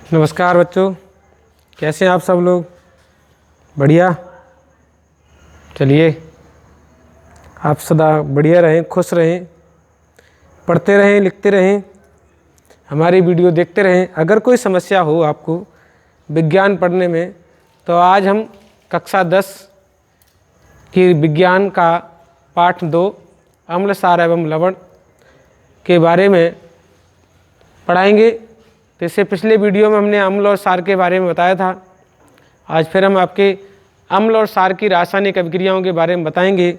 नमस्कार बच्चों, कैसे हैं आप सब लोग? बढ़िया। चलिए, आप सदा बढ़िया रहें, खुश रहें, पढ़ते रहें, लिखते रहें, हमारी वीडियो देखते रहें। अगर कोई समस्या हो आपको विज्ञान पढ़ने में तो आज हम कक्षा 10 की विज्ञान का पाठ 2 अम्ल, सार एवं लवण के बारे में पढ़ाएंगे। तो इससे पिछले वीडियो में हमने अम्ल और सार के बारे में बताया था। आज फिर हम आपके अम्ल और सार की रासायनिक अभिक्रियाओं के बारे में बताएंगे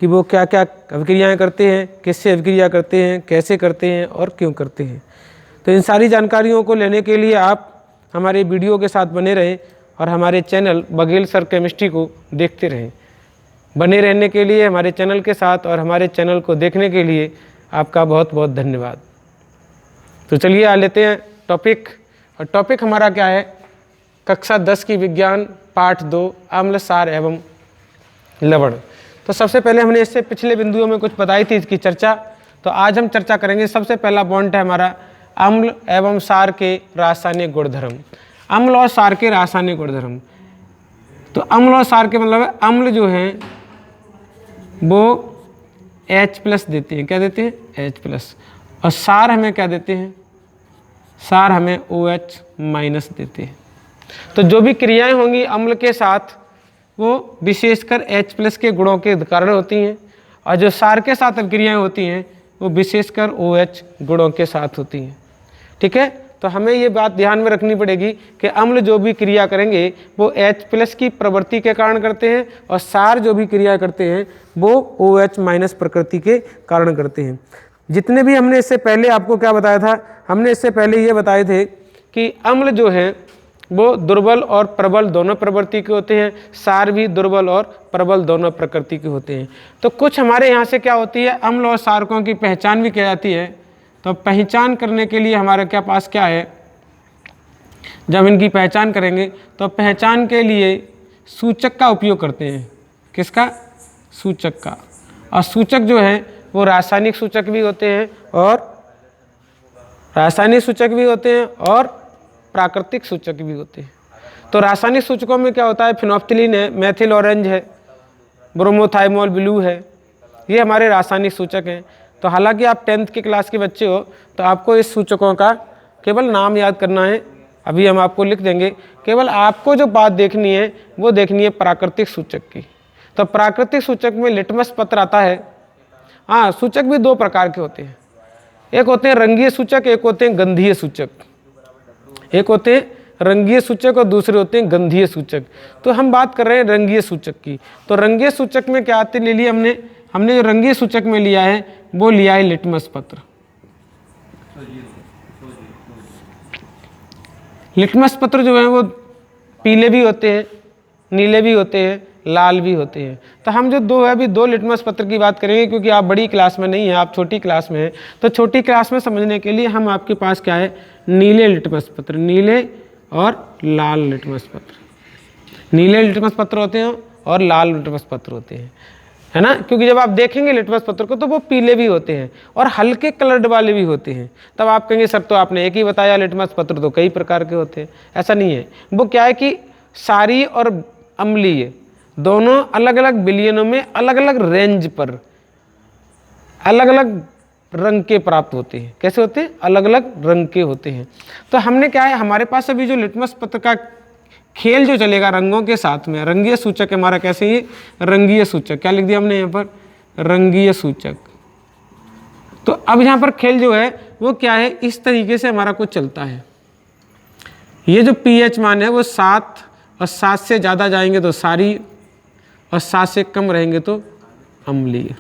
कि वो क्या क्या अभिक्रियाएं करते हैं, किससे अभिक्रिया करते हैं, कैसे करते हैं और क्यों करते हैं। तो इन सारी जानकारियों को लेने के लिए आप हमारे वीडियो के साथ बने रहें और हमारे चैनल बघेल सर केमिस्ट्री को देखते रहें। बने रहने के लिए हमारे चैनल के साथ और हमारे चैनल को देखने के लिए आपका बहुत बहुत धन्यवाद। तो चलिए आ लेते हैं टॉपिक। और टॉपिक हमारा क्या है? कक्षा 10 की विज्ञान पाठ 2 अम्ल, सार एवं लवण। तो सबसे पहले हमने इससे पिछले बिंदुओं में कुछ बताई थी इसकी चर्चा। तो आज हम चर्चा करेंगे। सबसे पहला पॉइंट है हमारा अम्ल एवं सार के रासायनिक गुणधर्म। अम्ल और सार के रासायनिक गुणधर्म। तो अम्ल और सार के मतलब है, अम्ल जो है वो H+ देते हैं। क्या देते हैं? H+। और सार हमें क्या देते हैं? सार हमें OH- देते हैं। तो जो भी क्रियाएं होंगी अम्ल के साथ वो विशेषकर H+ के गुणों के कारण होती हैं, और जो सार के साथ क्रियाएं होती हैं वो विशेषकर OH गुणों के साथ होती हैं। ठीक है, तो हमें ये बात ध्यान में रखनी पड़ेगी कि अम्ल जो भी क्रिया करेंगे वो H+ की प्रवृत्ति के कारण करते हैं, और सार जो भी क्रिया करते हैं वो OH- प्रकृति के कारण करते हैं। जितने भी हमने इससे पहले आपको क्या बताया था, हमने इससे पहले ये बताए थे कि अम्ल जो हैं वो दुर्बल और प्रबल दोनों प्रवृत्ति के होते हैं, सार भी दुर्बल और प्रबल दोनों प्रकृति के होते हैं। तो कुछ हमारे यहाँ से क्या होती है, अम्ल और सारकों की पहचान भी की जाती है। तो पहचान करने के लिए हमारे क्या पास क्या है, जब इनकी पहचान करेंगे तो पहचान के लिए सूचक का उपयोग करते हैं। किसका? सूचक का। और सूचक जो है वो रासायनिक सूचक भी होते हैं और प्राकृतिक सूचक भी होते हैं। तो रासायनिक सूचकों में क्या होता है, फिनोप्थिलीन है, मेथिल ऑरेंज है, ब्रोमोथाइमोल ब्लू है, ये हमारे रासायनिक सूचक हैं। तो हालांकि आप 10th की क्लास के बच्चे हो तो आपको इस सूचकों का केवल नाम याद करना है। अभी हम आपको लिख देंगे। केवल आपको जो बात देखनी है वो देखनी है प्राकृतिक सूचक की। तो प्राकृतिक सूचक में लिटमस पत्र आता है। हाँ, सूचक भी 2 प्रकार के होते हैं, एक होते हैं रंगीय सूचक, एक होते हैं गंधीय सूचक। एक होते हैं रंगीय सूचक और दूसरे होते हैं गंधीय सूचक। तो हम बात कर रहे हैं रंगीय सूचक की। तो रंगीय सूचक में क्या आते ले लिया हमने जो रंगीय सूचक में लिया है वो लिया है लिटमस पत्र। लिटमस पत्र जो है वो पीले भी होते हैं, नीले भी होते हैं, लाल भी होते हैं। तो हम जो 2 है अभी 2 लिटमस पत्र की बात करेंगे, क्योंकि आप बड़ी क्लास में नहीं हैं, आप छोटी क्लास में हैं। तो छोटी क्लास में समझने के लिए हम आपके पास क्या है, नीले लिटमस पत्र, नीले और लाल लिटमस पत्र। नीले लिटमस पत्र होते हैं और लाल लिटमस पत्र होते हैं, है ना। क्योंकि जब आप देखेंगे लिटमस पत्र को तो वो पीले भी होते हैं और हल्के कलर्ड वाले भी होते हैं। तब आप कहेंगे सर तो आपने एक ही बताया, लिटमस पत्र तो कई प्रकार के होते हैं। ऐसा नहीं है। वो क्या है कि सारी और अम्लीय दोनों अलग अलग विलयनों में अलग अलग रेंज पर अलग अलग रंग के प्राप्त होते हैं। कैसे होते हैं? अलग अलग रंग के होते हैं। तो हमने क्या है, हमारे पास अभी जो लिटमस पत्र का खेल जो चलेगा रंगों के साथ में, रंगीय सूचक हमारा कैसे, ये रंगीय सूचक, क्या लिख दिया हमने यहाँ पर, रंगीय सूचक। तो अब यहाँ पर खेल जो है वो क्या है, इस तरीके से हमारा कुछ चलता है। ये जो pH मान है वो 7, और 7 से ज़्यादा जाएंगे तो सारी, और 7 से कम रहेंगे तो अम्लीय।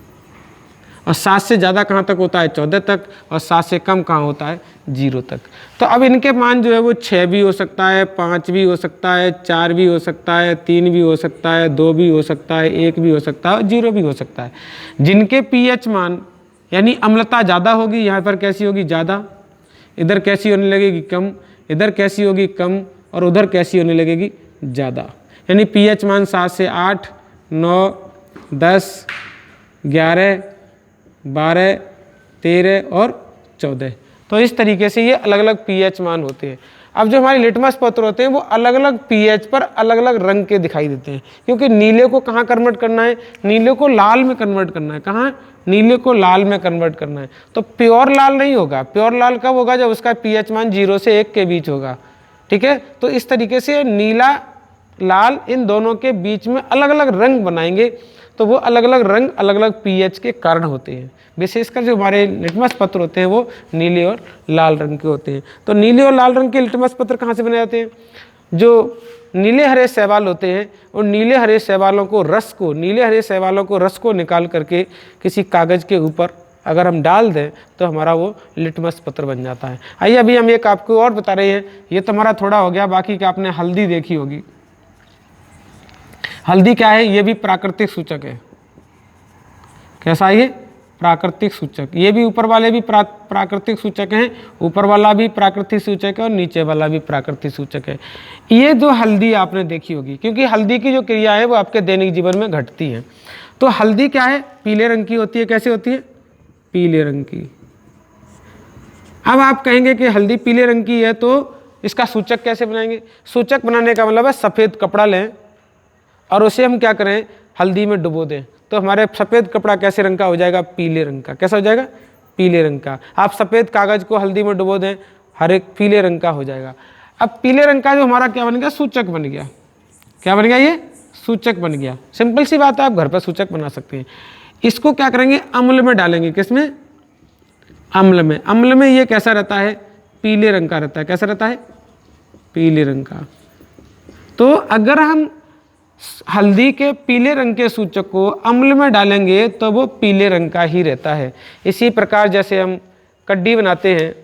और 7 से ज़्यादा कहाँ तक होता है? 14 तक। और 7 से कम कहाँ होता है? 0 तक। तो अब इनके मान जो है वो 6 भी हो सकता है, 5 भी हो सकता है, 4 भी हो सकता है, 3 भी हो सकता है, 2 भी हो सकता है, 1 भी हो सकता है और 0 भी हो सकता है। जिनके pH मान यानी अम्लता ज़्यादा होगी, यहाँ पर कैसी होगी? ज़्यादा। इधर कैसी होने लगेगी? कम। इधर कैसी होगी? कम। और उधर कैसी होने लगेगी? ज़्यादा। यानी pH मान 7 से 8, 9, 10, 11, 12, 13 और 14। तो इस तरीके से ये अलग अलग pH मान होते हैं। अब जो हमारे लिटमस पत्र होते हैं वो अलग अलग पीएच पर अलग अलग रंग के दिखाई देते हैं, क्योंकि नीले को कहाँ कन्वर्ट करना है, नीले को लाल में कन्वर्ट करना है। कहाँ? नीले को लाल में कन्वर्ट करना है। तो प्योर लाल नहीं होगा, प्योर लाल कब होगा? जब उसका पीएच मान 0 से 1 के बीच होगा। ठीक है, तो इस तरीके से नीला लाल इन दोनों के बीच में अलग अलग रंग बनाएंगे, तो वो अलग अलग रंग अलग अलग पीएच के कारण होते हैं। विशेषकर जो हमारे लिटमस पत्र होते हैं वो नीले और लाल रंग के होते हैं। तो नीले और लाल रंग के लिटमस पत्र कहाँ से बने जाते हैं? जो नीले हरे शैवाल होते हैं और नीले हरे शैवालों को रस को निकाल करके किसी कागज़ के ऊपर अगर हम डाल दें तो हमारा वो लिटमस पत्र बन जाता है। आइए अभी हम एक आपको और बता रहे हैं, ये तो हमारा थोड़ा हो गया, बाकी का आपने हल्दी देखी होगी। हल्दी क्या है? ये भी प्राकृतिक सूचक है। कैसा है ये? प्राकृतिक सूचक। ये भी ऊपर वाले भी प्राकृतिक सूचक हैं, ऊपर वाला भी प्राकृतिक सूचक है और नीचे वाला भी प्राकृतिक सूचक है। ये जो हल्दी आपने देखी होगी, क्योंकि हल्दी की जो क्रिया है वो आपके दैनिक जीवन में घटती है। तो हल्दी क्या है? पीले रंग की होती है। कैसे होती है? पीले रंग की। अब आप कहेंगे कि हल्दी पीले रंग की है तो इसका सूचक कैसे बनाएंगे? सूचक बनाने का मतलब है सफ़ेद कपड़ा लें और उसे हम क्या करें? हल्दी में डुबो दें, तो हमारे सफ़ेद कपड़ा कैसे रंग का हो जाएगा? पीले रंग का। कैसा हो जाएगा? पीले रंग का। आप सफ़ेद कागज़ को हल्दी में डुबो दें, हर एक पीले रंग का हो जाएगा। अब पीले रंग का जो हमारा क्या बन गया? सूचक बन गया। क्या बन गया? ये सूचक बन गया। सिंपल सी बात है, आप घर पर सूचक बना सकते हैं। इसको क्या करेंगे? अम्ल में डालेंगे। किसमें? अम्ल में। अम्ल में ये कैसा रहता है? पीले रंग का रहता है। कैसा रहता है? पीले रंग का। तो अगर हम हल्दी के पीले रंग के सूचक को अम्ल में डालेंगे तो वो पीले रंग का ही रहता है। इसी प्रकार जैसे हम कड्डी बनाते हैं,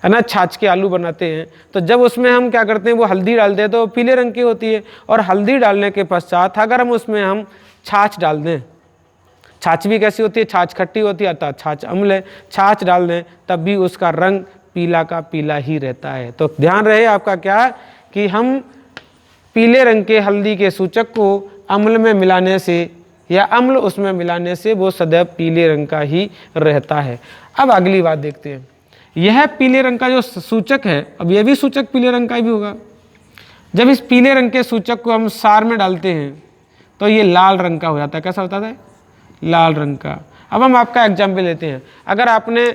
है ना, छाछ के आलू बनाते हैं, तो जब उसमें हम क्या करते हैं? वो हल्दी डालते हैं तो वो पीले रंग की होती है। और हल्दी डालने के पश्चात अगर हम उसमें हम छाछ डाल दें, छाछ भी कैसी होती है? छाछ खट्टी होती है, अर्थात छाछ अम्ल है। छाछ डाल दें तब भी उसका रंग पीला का पीला ही रहता है। तो ध्यान रहे आपका क्या कि हम पीले रंग के हल्दी के सूचक को अम्ल में मिलाने से या अम्ल उसमें मिलाने से वो सदैव पीले रंग का ही रहता है। अब अगली बात देखते हैं। यह पीले रंग का जो सूचक है, अब यह भी सूचक पीले रंग का भी होगा। जब इस पीले रंग के सूचक को हम सार में डालते हैं तो ये लाल रंग का हो जाता है। कैसा होता है? लाल रंग का। अब हम आपका एग्जाम्पल लेते हैं। अगर आपने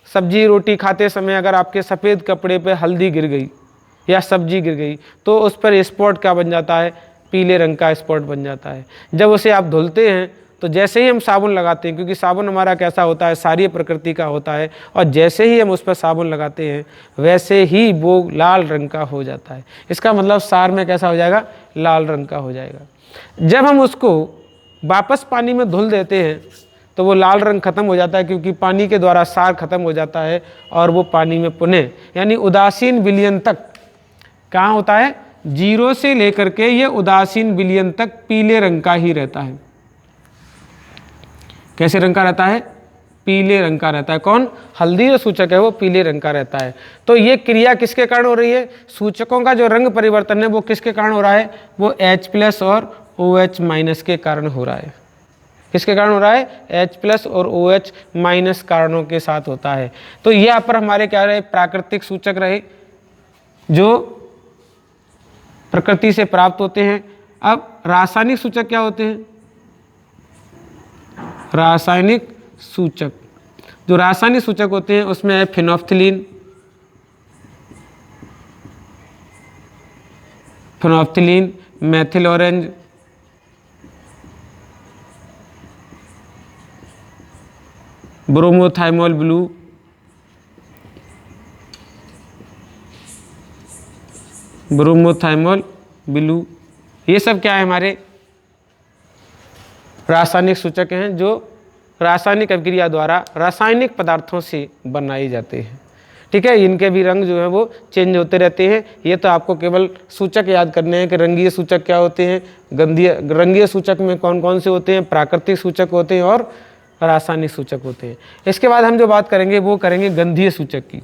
सब्जी रोटी खाते समय अगर आपके सफ़ेद कपड़े पे हल्दी गिर गई या सब्जी गिर गई तो उस पर स्पॉट क्या बन जाता है? पीले रंग का स्पॉट बन जाता है। जब उसे आप धुलते हैं तो जैसे ही हम साबुन लगाते हैं, क्योंकि साबुन हमारा कैसा होता है? सारी प्रकृति का होता है, और जैसे ही हम उस पर साबुन लगाते हैं वैसे ही वो लाल रंग का हो जाता है। इसका मतलब सार में कैसा हो जाएगा? लाल रंग का हो जाएगा। जब हम उसको वापस पानी में धुल देते हैं तो वो लाल रंग खत्म हो जाता है, क्योंकि पानी के द्वारा सार खत्म हो जाता है और वो पानी में पुनः यानी उदासीन विलयन तक कहाँ होता है? 0 से लेकर के ये उदासीन विलयन तक पीले रंग का ही रहता है। कैसे रंग का रहता है? पीले रंग का रहता है। कौन? हल्दी जो सूचक है वो पीले रंग का रहता है। तो ये क्रिया किसके कारण हो रही है? सूचकों का जो रंग परिवर्तन है वो किसके कारण हो रहा है? वो H+ और OH- के कारण हो रहा है। किसके कारण हो रहा है? H+ और OH- कारणों के साथ होता है। तो ये यहाँ पर हमारे क्या रहे? प्राकृतिक सूचक रहे जो प्रकृति से प्राप्त होते हैं। अब रासायनिक सूचक क्या होते हैं? रासायनिक सूचक, जो रासायनिक सूचक होते हैं उसमें है फिनोफ्थिलीन, मेथिल ऑरेंज, ब्रोमोथाइमोल ब्लू, ये सब क्या है? हमारे रासायनिक सूचक हैं जो रासायनिक अभिक्रिया द्वारा रासायनिक पदार्थों से बनाए जाते हैं। ठीक है, इनके भी रंग जो है वो चेंज होते रहते हैं। ये तो आपको केवल सूचक याद करने हैं कि रंगीय सूचक क्या होते हैं, रंगीय सूचक में कौन कौन से होते हैं, प्राकृतिक सूचक होते हैं और रासायनिक सूचक होते हैं। इसके बाद हम जो बात करेंगे वो करेंगे गंधीय सूचक की।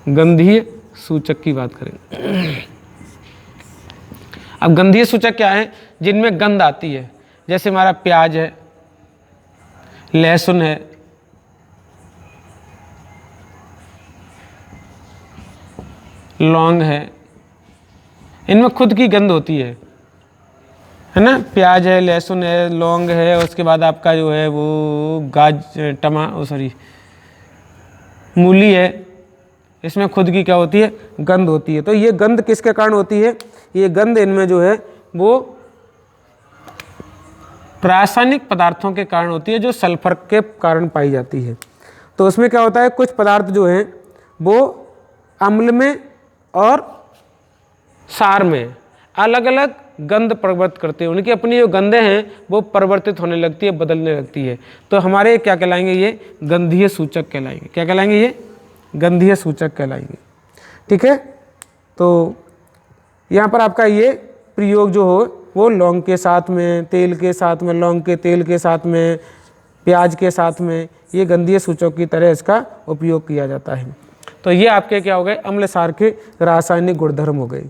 गंधीय सूचक की बात करेंगे। अब गंधीय सूचक क्या है? जिनमें गंध आती है, जैसे हमारा प्याज है, लहसुन है, लौंग है, इनमें खुद की गंध होती है ना। प्याज है, लहसुन है, लौंग है, उसके बाद आपका जो है वो मूली है, इसमें खुद की क्या होती है, गंध होती है। तो ये गंध किसके कारण होती है, ये गंध इनमें जो है वो रासायनिक पदार्थों के कारण होती है, जो सल्फर के कारण पाई जाती है। तो उसमें क्या होता है, कुछ पदार्थ जो हैं वो अम्ल में और सार में अलग अलग गंध परिवर्तित करते हैं, उनकी अपनी जो गंधें हैं वो परिवर्तित होने लगती है, बदलने लगती है। तो हमारे क्या कहलाएंगे, ये गंधीय सूचक कहलाएंगे। क्या कहलाएंगे, ये गंधीय सूचक कहलाएंगे। ठीक है, तो यहाँ पर आपका ये प्रयोग जो हो वो लौंग के साथ में, तेल के साथ में, लौंग के तेल के साथ में, प्याज के साथ में, ये गंधीय सूचक की तरह इसका उपयोग किया जाता है। तो ये आपके क्या हो गए, अम्ल सार के रासायनिक गुणधर्म हो गए।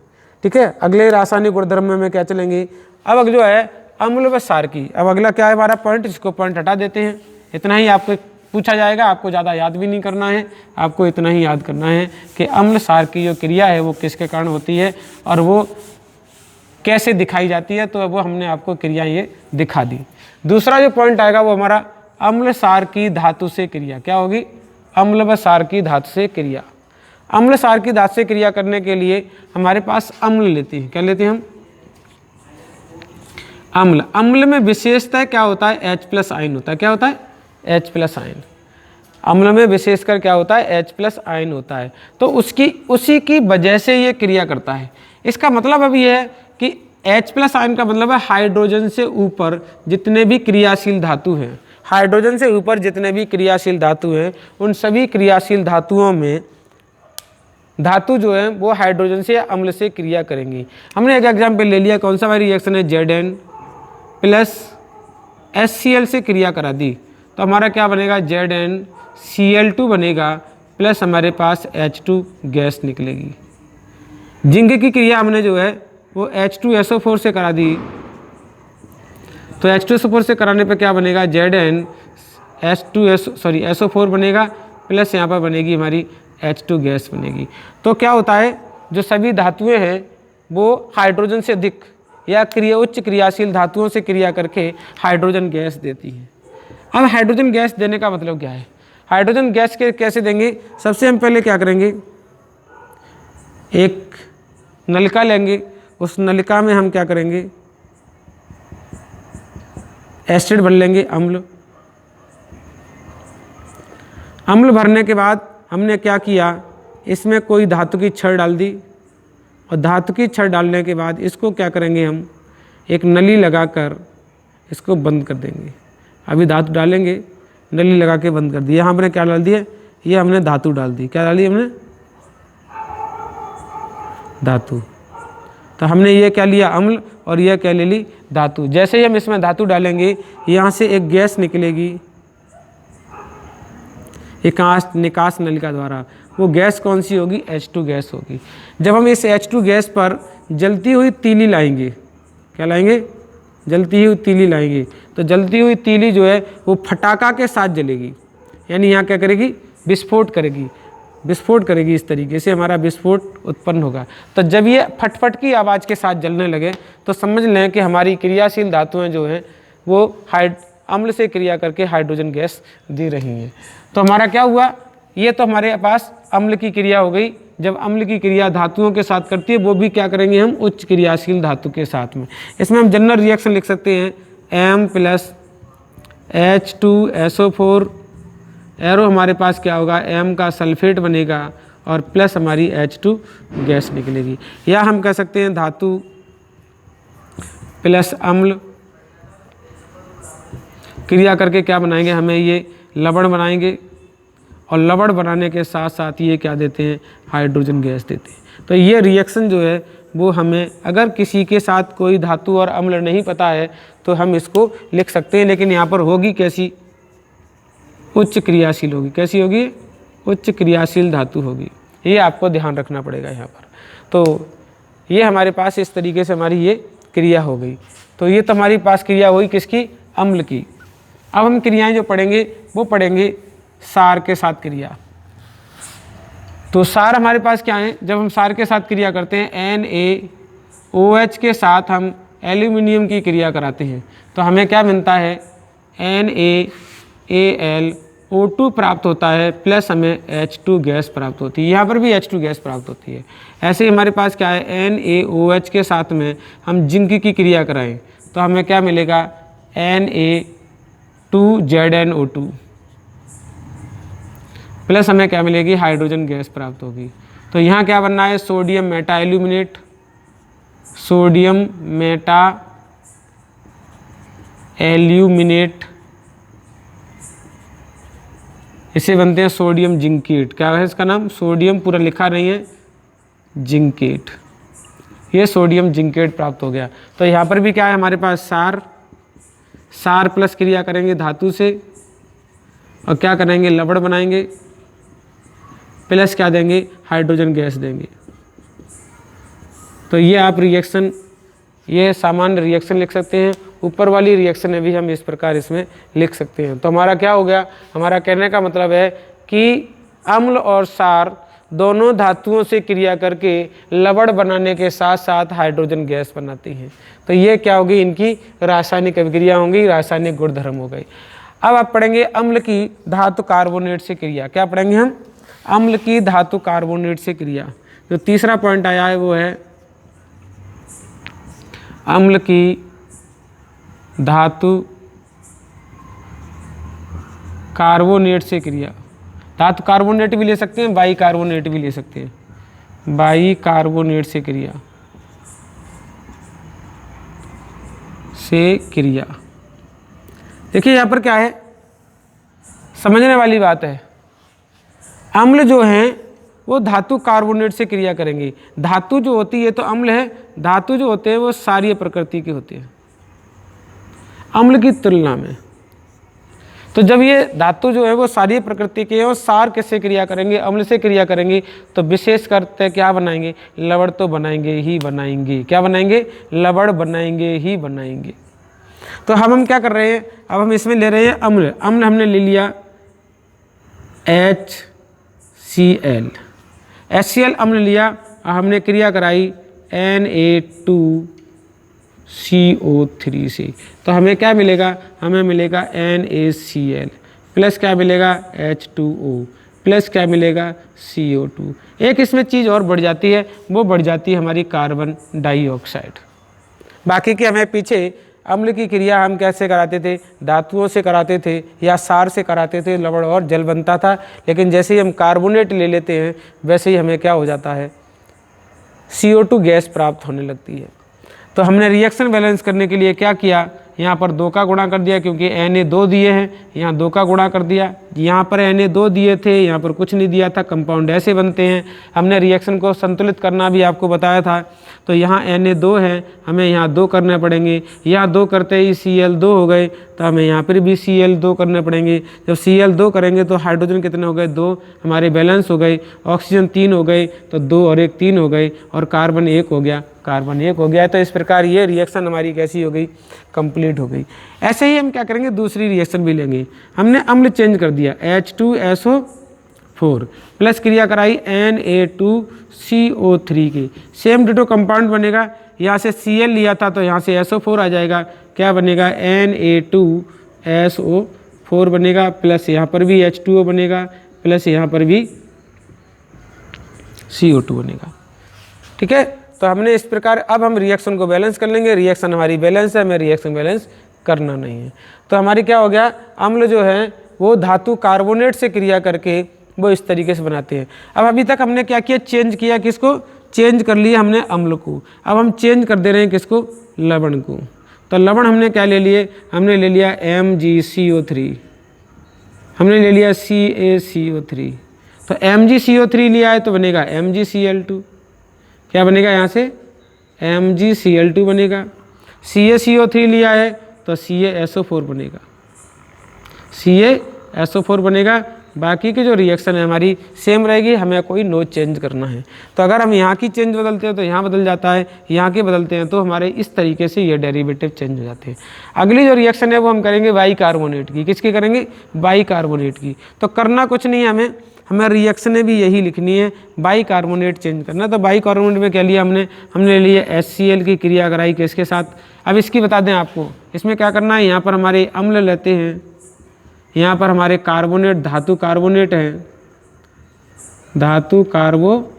ठीक है, अगले रासायनिक गुणधर्म में क्या चलेंगे, अब जो है अम्ल व सार की। अब अगला क्या है हमारा पॉइंट, इसको पॉइंट हटा देते हैं। इतना ही आपको पूछा जाएगा, आपको ज़्यादा याद भी नहीं करना है, आपको इतना ही याद करना है कि अम्ल सार की जो क्रिया है वो किसके कारण होती है और वो कैसे दिखाई जाती है। तो वो हमने आपको क्रिया ये दिखा दी। दूसरा जो पॉइंट आएगा वो हमारा अम्ल सार की धातु से क्रिया। क्या होगी, अम्ल व सार की धातु से क्रिया। अम्ल सार की धातु से क्रिया करने के लिए हमारे पास अम्ल लेते हैं। क्या लेते हैं हम, अम्ल। अम्ल में विशेषतः क्या होता है, H+ आयन होता है। क्या होता है, H+ आयन। अम्ल में विशेषकर क्या होता है, H+ आयन होता है। तो उसी की वजह से ये क्रिया करता है। इसका मतलब अब ये है कि H+ आयन का मतलब है हाइड्रोजन से ऊपर जितने भी क्रियाशील धातु हैं, हाइड्रोजन से ऊपर जितने भी क्रियाशील धातु हैं, उन सभी क्रियाशील धातुओं में धातु जो है वो हाइड्रोजन से या अम्ल से क्रिया करेंगी। हमने एक एग्जाम्पल ले लिया, कौन सा वाला रिएक्शन है, Zn+HCl से क्रिया करा दी, तो हमारा क्या बनेगा, ZnCl2 बनेगा, प्लस हमारे पास H2 गैस निकलेगी। जिंक की क्रिया हमने जो है वो H2SO4 से करा दी, तो H2SO4 से कराने पे क्या बनेगा, SO4 बनेगा, प्लस यहाँ पर बनेगी हमारी H2 गैस बनेगी। तो क्या होता है, जो सभी धातुएं हैं वो हाइड्रोजन से अधिक या उच्च क्रियाशील धातुओं से क्रिया करके हाइड्रोजन गैस देती है। अब हाइड्रोजन गैस देने का मतलब क्या है, हाइड्रोजन गैस के कैसे देंगे, सबसे हम पहले क्या करेंगे, एक नलिका लेंगे, उस नलिका में हम क्या करेंगे, एसिड भर लेंगे, अम्ल भरने के बाद हमने क्या किया, इसमें कोई धातु की छड़ डाल दी, और धातु की छड़ डालने के बाद इसको क्या करेंगे, हम एक नली लगाकर इसको बंद कर देंगे। अभी धातु डालेंगे, नली लगा के बंद कर दिया। यहाँ हमने क्या डाल दिया, ये हमने धातु डाल दी। क्या डाली हमने, धातु। तो हमने ये क्या लिया, अम्ल, और यह क्या ले ली, धातु। जैसे ही हम इसमें धातु डालेंगे, यहाँ से एक गैस निकलेगी निकास नलिका द्वारा। वो गैस कौन सी होगी, H2 गैस होगी। जब हम इस H2 गैस पर जलती हुई तीली लाएंगे, क्या लाएंगे, जलती हुई तीली लाएंगे, तो जलती हुई तीली जो है वो फटाका के साथ जलेगी, यानी यहाँ क्या करेगी, विस्फोट करेगी, विस्फोट करेगी। इस तरीके से हमारा विस्फोट उत्पन्न होगा। तो जब ये फटफट की आवाज़ के साथ जलने लगे तो समझ लें कि हमारी क्रियाशील धातुएं जो हैं वो अम्ल से क्रिया करके हाइड्रोजन गैस दे रही हैं। तो हमारा क्या हुआ, ये तो हमारे पास अम्ल की क्रिया हो गई। जब अम्ल की क्रिया धातुओं के साथ करती है, वो भी क्या करेंगे हम, उच्च क्रियाशील धातु के साथ में। इसमें हम जनरल रिएक्शन लिख सकते हैं, M+H2SO4, एरो हमारे पास क्या होगा, M का सल्फेट बनेगा और प्लस हमारी H2 गैस निकलेगी। या हम कह सकते हैं धातु प्लस अम्ल क्रिया करके क्या बनाएंगे, हमें ये लवण बनाएंगे, और लवण बनाने के साथ साथ ये क्या देते हैं, हाइड्रोजन गैस देते हैं। तो ये रिएक्शन जो है वो हमें, अगर किसी के साथ कोई धातु और अम्ल नहीं पता है तो हम इसको लिख सकते हैं, लेकिन यहाँ पर होगी कैसी, उच्च क्रियाशील होगी। कैसी होगी, उच्च क्रियाशील धातु होगी। ये आपको ध्यान रखना पड़ेगा यहाँ पर। तो ये हमारे पास इस तरीके से हमारी ये क्रिया हो गई। तो ये तो हमारी पास क्रिया हुई किसकी, अम्ल की। अब हम क्रियाएं जो पढ़ेंगे वो पढ़ेंगे सार के साथ क्रिया। तो सार हमारे पास क्या है, जब हम सार के साथ क्रिया करते हैं NaOH के साथ हम एल्यूमिनियम की क्रिया कराते हैं तो हमें क्या बनता है, NaAlO2 प्राप्त होता है प्लस हमें H2 गैस प्राप्त होती है। यहाँ पर भी H2 गैस प्राप्त होती है। ऐसे ही हमारे पास क्या है, NaOH के साथ में हम जिंक की क्रिया कराएं तो हमें क्या मिलेगा, Na2ZnO2 प्लस हमें क्या मिलेगी, हाइड्रोजन गैस प्राप्त होगी। तो यहाँ क्या बनना है, sodium Meta aluminate, sodium Meta aluminate, इसे बनते हैं सोडियम जिंकेट। क्या है इसका नाम, सोडियम पूरा लिखा नहीं है, जिंकेट। ये सोडियम जिंकेट प्राप्त हो गया। तो यहाँ पर भी क्या है हमारे पास, सार प्लस क्रिया करेंगे धातु से और क्या करेंगे, लवण बनाएंगे प्लस क्या देंगे, हाइड्रोजन गैस देंगे। तो ये आप रिएक्शन, ये सामान्य रिएक्शन लिख सकते हैं। ऊपर वाली रिएक्शन में भी हम इस प्रकार इसमें लिख सकते हैं। तो हमारा क्या हो गया, हमारा कहने का मतलब है कि अम्ल और सार दोनों धातुओं से क्रिया करके लवण बनाने के साथ साथ हाइड्रोजन गैस बनाती हैं। तो ये क्या होगी, इनकी रासायनिक अभिक्रिया होंगी, रासायनिक गुणधर्म हो गई। अब आप पढ़ेंगे अम्ल की धातु कार्बोनेट से क्रिया। क्या पढ़ेंगे हम, अम्ल की धातु कार्बोनेट से क्रिया। जो तीसरा पॉइंट आया है वो है अम्ल की धातु कार्बोनेट से क्रिया। धातु कार्बोनेट भी ले सकते हैं, बाई कार्बोनेट भी ले सकते हैं। बाई कार्बोनेट से क्रिया, देखिए यहाँ पर क्या है, समझने वाली बात है। अम्ल जो हैं वो धातु कार्बोनेट से क्रिया करेंगे। धातु जो होती है तो अम्ल है, धातु जो होते हैं वो क्षारीय प्रकृति के होते हैं अम्ल की तुलना में। तो जब ये धातु जो है वो क्षारीय प्रकृति के और सार किससे क्रिया करेंगे, अम्ल से क्रिया करेंगे, तो विशेष करते क्या बनाएंगे, लवण तो बनाएंगे ही बनाएंगे। क्या बनाएंगे, लवण बनाएंगे ही बनाएंगे। तो हम क्या कर रहे हैं, अब हम इसमें ले रहे हैं अम्ल। अम्ल हमने ले लिया HCl, HCl अम्ल लिया, हमने क्रिया कराई Na2CO3 से। तो हमें क्या मिलेगा, हमें मिलेगा NaCl प्लस क्या मिलेगा, H2O प्लस क्या मिलेगा, CO2। एक इसमें चीज़ और बढ़ जाती है, वो बढ़ जाती है हमारी कार्बन डाइऑक्साइड। बाकी की हमें पीछे अम्ल की क्रिया हम कैसे कराते थे, धातुओं से कराते थे या सार से कराते थे, लवण और जल बनता था। लेकिन जैसे ही हम कार्बोनेट ले लेते हैं वैसे ही हमें क्या हो जाता है, CO2 गैस प्राप्त होने लगती है। तो हमने रिएक्शन बैलेंस करने के लिए क्या किया, यहाँ पर 2 का गुणा कर दिया, क्योंकि Na2 दिए हैं, यहाँ 2 का गुणा कर दिया। यहाँ पर Na2 दिए थे, यहाँ पर कुछ नहीं दिया था। कंपाउंड ऐसे बनते हैं। हमने रिएक्शन को संतुलित करना भी आपको बताया था। तो यहाँ Na2 है, हमें यहाँ 2 करने पड़ेंगे। यहाँ 2 करते ही Cl2 हो गए, तो हमें यहाँ पर भी Cl2 करने पड़ेंगे। जब Cl2 करेंगे तो हाइड्रोजन कितने हो गए, 2 हमारे बैलेंस हो गए। ऑक्सीजन 3 हो गए, तो 2 और 1 3 हो गए, और कार्बन 1 हो गया, कार्बन 1 हो गया। तो इस प्रकार ये रिएक्शन हमारी कैसी हो गई, कंप्लीट हो गई। ऐसे ही हम क्या करेंगे, दूसरी रिएक्शन भी लेंगे। हमने अम्ल चेंज कर दिया, H2SO4 प्लस क्रिया कराई Na2CO3 की। सेम डिटो कंपाउंड बनेगा। यहाँ से Cl लिया था तो यहाँ से SO4 आ जाएगा। क्या बनेगा, Na2SO4 बनेगा, प्लस यहाँ पर भी H2O बनेगा, प्लस यहाँ पर भी CO2 बनेगा। ठीक है। तो हमने इस प्रकार, अब हम रिएक्शन को बैलेंस कर लेंगे। रिएक्शन हमारी बैलेंस है, हमें रिएक्शन बैलेंस करना नहीं है। तो हमारी क्या हो गया, अम्ल जो है वो धातु कार्बोनेट से क्रिया करके वो इस तरीके से बनाते हैं। अब अभी तक हमने क्या किया, चेंज किया, किसको चेंज कर लिया हमने, अम्ल को। अब हम चेंज कर दे रहे हैं किसको, लवण को। तो लवण हमने क्या ले लिए, हमने ले लिया MgCO3, हमने ले लिया CaCO3। तो MgCO3 लिया है तो बनेगा MgCl2। क्या बनेगा, यहाँ से MgCl2 बनेगा। CaCO3 लिया है तो CaSO4 बनेगा, CaSO4 बनेगा। बाकी की जो रिएक्शन है हमारी सेम रहेगी, हमें कोई नो चेंज करना है। तो अगर हम यहाँ की चेंज बदलते हैं तो यहाँ बदल जाता है, यहाँ के बदलते हैं तो हमारे इस तरीके से ये डेरिवेटिव चेंज हो जाते हैं। अगली जो रिएक्शन है वो हम करेंगे बाई कार्बोनेट की। किसकी करेंगे, बाई कार्बोनेट की। तो करना कुछ नहीं है हमें, हमें रिएक्शनें भी यही लिखनी है, बाइकार्बोनेट चेंज करना। तो बाइकार्बोनेट में क्या लिया हमने लिया HCl की क्रिया कराई किसके साथ। अब इसकी बता दें आपको, इसमें क्या करना है, यहाँ पर हमारे अम्ल लेते हैं, यहाँ पर हमारे कार्बोनेट धातु कार्बोनेट है, धातु कार्बोनेट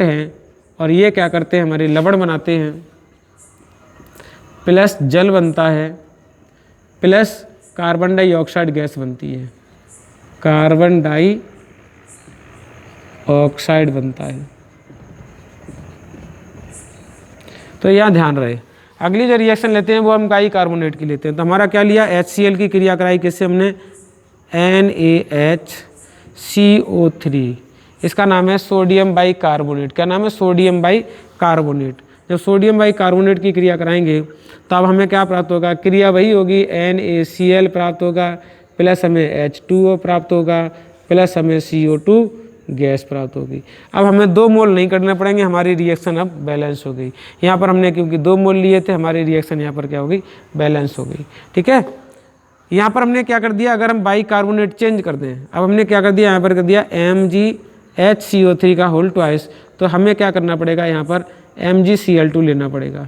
है, और ये क्या करते हैं हमारे लवण बनाते हैं, प्लस जल बनता है, प्लस कार्बन डाइऑक्साइड गैस बनती है, कार्बन डाइऑक्साइड बनता है। तो यहाँ ध्यान रहे, अगली जो रिएक्शन लेते हैं वो हम बाइकार्बोनेट की लेते हैं। तो हमारा क्या लिया, HCl की क्रिया कराई किससे हमने, NaHCO3, इसका नाम है सोडियम बाइकार्बोनेट। क्या नाम है, सोडियम बाइकार्बोनेट। जब सोडियम बाइकार्बोनेट की क्रिया कराएंगे तब हमें क्या प्राप्त होगा, क्रिया वही होगी, NaCl प्राप्त होगा, प्लस हमें H2O प्राप्त होगा, प्लस हमें CO2 गैस प्राप्त होगी। अब हमें 2 मोल नहीं करने पड़ेंगे, हमारी रिएक्शन अब बैलेंस हो गई। यहाँ पर हमने क्योंकि 2 मोल लिए थे, हमारी रिएक्शन यहाँ पर क्या हो गई, बैलेंस हो गई। ठीक है, यहाँ पर हमने क्या कर दिया, अगर हम बाइकार्बोनेट चेंज कर दें, अब हमने क्या कर दिया, यहाँ पर कर दिया MgHCO3 का होल ट्वाइस, तो हमें क्या करना पड़ेगा, यहाँ पर MgCl2 लेना पड़ेगा,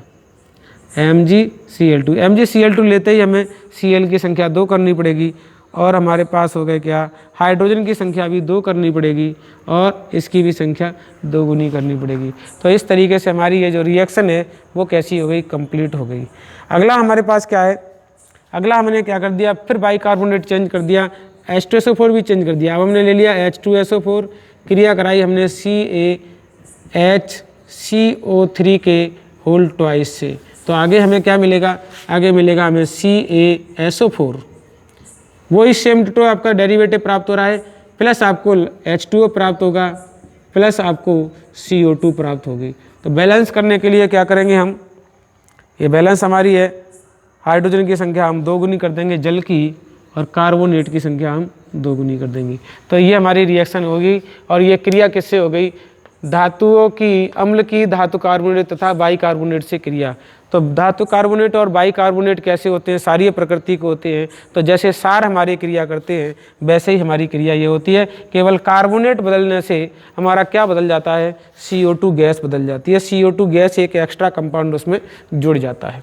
MgCl2 लेते ही हमें Cl की संख्या 2 करनी पड़ेगी, और हमारे पास हो गए क्या, हाइड्रोजन की संख्या भी 2 करनी पड़ेगी, और इसकी भी संख्या 2 गुनी करनी पड़ेगी। तो इस तरीके से हमारी ये जो रिएक्शन है वो कैसी हो गई, कंप्लीट हो गई। अगला हमारे पास क्या है, अगला हमने क्या कर दिया, फिर बाइकार्बोनेट चेंज कर दिया, H2SO4 भी चेंज कर दिया। अब हमने ले लिया H2SO4, क्रिया कराई हमने CaHCO3 के होल ट्वाइस से, तो आगे हमें क्या मिलेगा, आगे मिलेगा हमें CaSO4, वही सेम टू आपका डेरिवेटिव प्राप्त हो रहा है, प्लस आपको H2O प्राप्त होगा, प्लस आपको CO2 प्राप्त होगी। तो बैलेंस करने के लिए क्या करेंगे हम, ये बैलेंस हमारी है, हाइड्रोजन की संख्या हम 2 गुनी कर देंगे जल की, और कार्बोनेट की संख्या हम 2 गुनी कर देंगे। तो ये हमारी रिएक्शन होगी, और ये क्रिया किससे हो गई, धातुओं की, अम्ल की धातु कार्बोनेट तथा बाइकार्बोनेट से क्रिया। तो धातु कार्बोनेट और बाइकार्बोनेट कैसे होते हैं, सारी प्रकृति के होते हैं। तो जैसे सार हमारी क्रिया करते हैं वैसे ही हमारी क्रिया ये होती है, केवल कार्बोनेट बदलने से हमारा क्या बदल जाता है, CO2 गैस बदल जाती है, CO2 गैस एक एक्स्ट्रा कंपाउंड उसमें जुड़ जाता है।